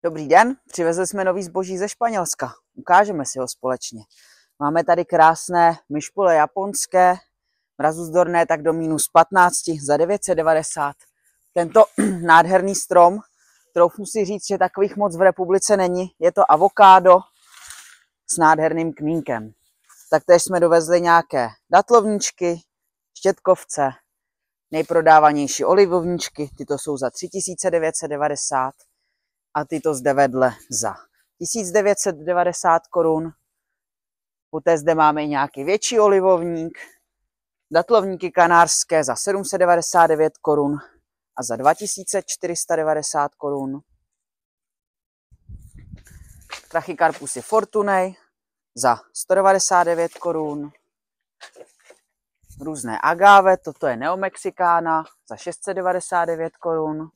Dobrý den, přivezli jsme nový zboží ze Španělska. Ukážeme si ho společně. Máme tady krásné myšpule japonské, mrazuzdorné tak do -15 za 990. Tento nádherný strom, troufnu si říct, že takových moc v republice není, je to avokádo s nádherným kmínkem. Taktéž jsme dovezli nějaké datlovníčky, štětkovce, nejprodávanější olivovníčky, tyto jsou za 3990. A tyto zde vedle za 1990 korun. Poté zde máme nějaký větší olivovník, datlovníky kanářské za 799 korun a za 2490 korun. Trachycarpusy Fortunej za 199 korun. Různé agave, toto je neomexikána za 699 korun.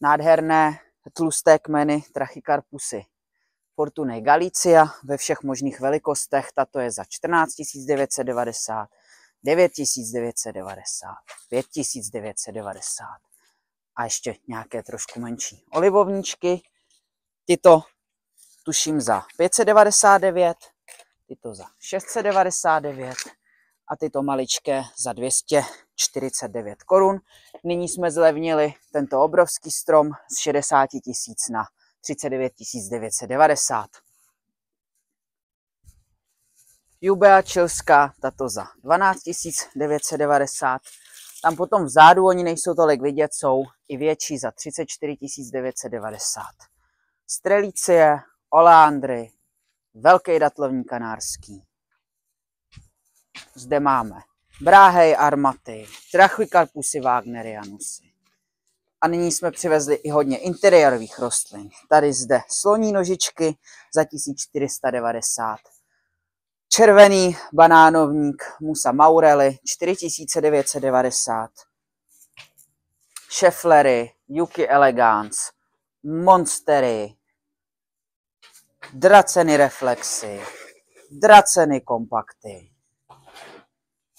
Nádherné tlusté kmeny Trachycarpusy Fortunej Galicia ve všech možných velikostech. Tato je za 14 990, 9 990, 5 990 a ještě nějaké trošku menší olivovníčky. Tyto tuším za 599, tyto za 699 a tyto maličké za 249 korun. Nyní jsme zlevnili tento obrovský strom z 60 000 na 39 990. Jubea chilská, tato za 12 990. Tam potom vzadu, oni nejsou tolik vidět, jsou i větší za 34 990. Strelicie, oleandry, velký datlovník kanárský. Zde máme Bráhej armaty, Trachycarpusy wagnerianusy. A nyní jsme přivezli i hodně interiérových rostlin. Tady zde sloní nožičky za 1490. Červený banánovník Musa maurelli 4990. Šeflery, Yuki elegans, monstery, draceny reflexy, draceny kompakty.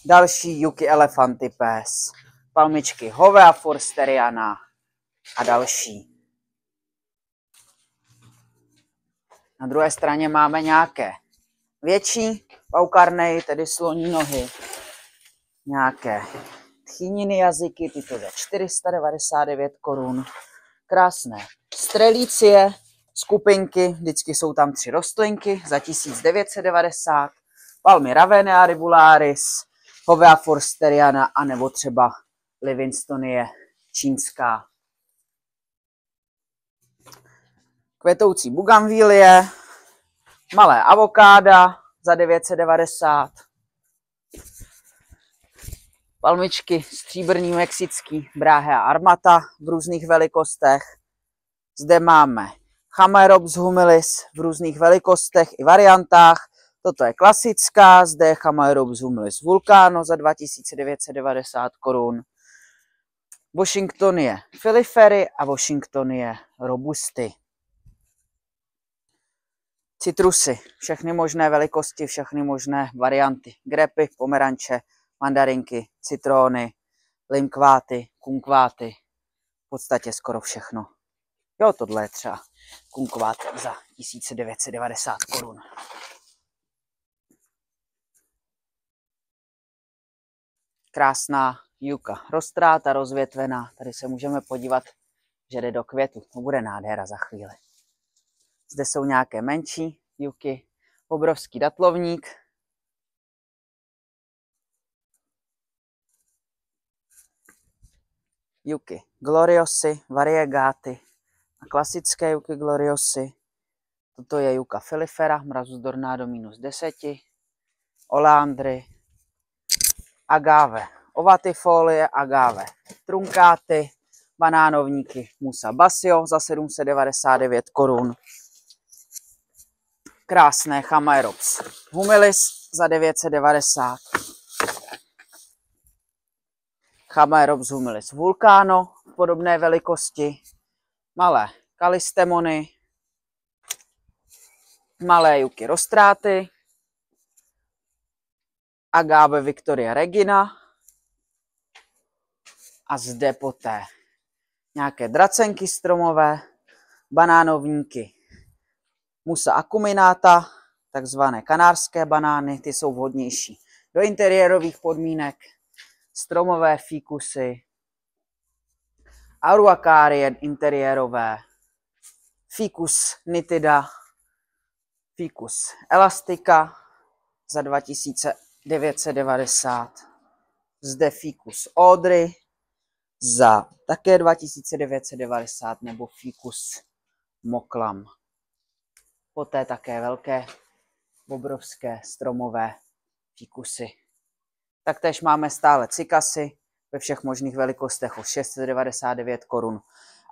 Další Yuki elefantipes, palmičky Hovea forsteriana a další. Na druhé straně máme nějaké větší paukarnej, tedy sloní nohy, nějaké tchýniny jazyky, tyto za 499 korun. Krásné strelicie, skupinky, vždycky jsou tam 3 rostlinky za 1990. Palmy Ravenea rivularis, Hovea forsteriana a nebo třeba Livingstonie čínská. Kvetoucí bugamvílie, malé avokáda za 990. Palmičky stříbrný mexický Brahea armata v různých velikostech. Zde máme Chamaerops humilis v různých velikostech i variantách. Toto je klasická, zde je Chamaerops humilis vulcano za 2990 korun. Washingtonie filifery a Washingtonie robusty. Citrusy, všechny možné velikosti, všechny možné varianty. Grapy, pomeranče, mandarinky, citróny, limkváty, kunkváty. V podstatě skoro všechno. Jo, tohle je třeba kunkvát za 1990 korun. Krásná juka roztráta, rozvětvená. Tady se můžeme podívat, že jde do květu. To bude nádhera za chvíli. Zde jsou nějaké menší juky, obrovský datlovník. Juky gloriosy, variegáty a klasické juky gloriosy. Toto je juka filifera, mrazuzdorná do -10. Oleandry, agave ovatifolie, agave trunkáty, banánovníky Musa basio za 799 korun. Krásné Chamaerops humilis za 990. Chamaerops humilis vulcano v podobné velikosti. Malé kalistemony. Malé juky roztráty. Agave Victoria Regina. A zde poté nějaké dracenky stromové, banánovníky Musa acuminata, takzvané kanárské banány, ty jsou vhodnější do interiérových podmínek, stromové fíkusy, Araucarie interiérové, Ficus nitida, Ficus elastica za 2990, zde Ficus odry za také 2990 nebo Ficus moklam. Poté také velké, obrovské stromové fikusy. Taktéž máme stále cikasy ve všech možných velikostech od 699 korun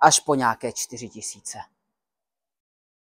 až po nějaké 4000.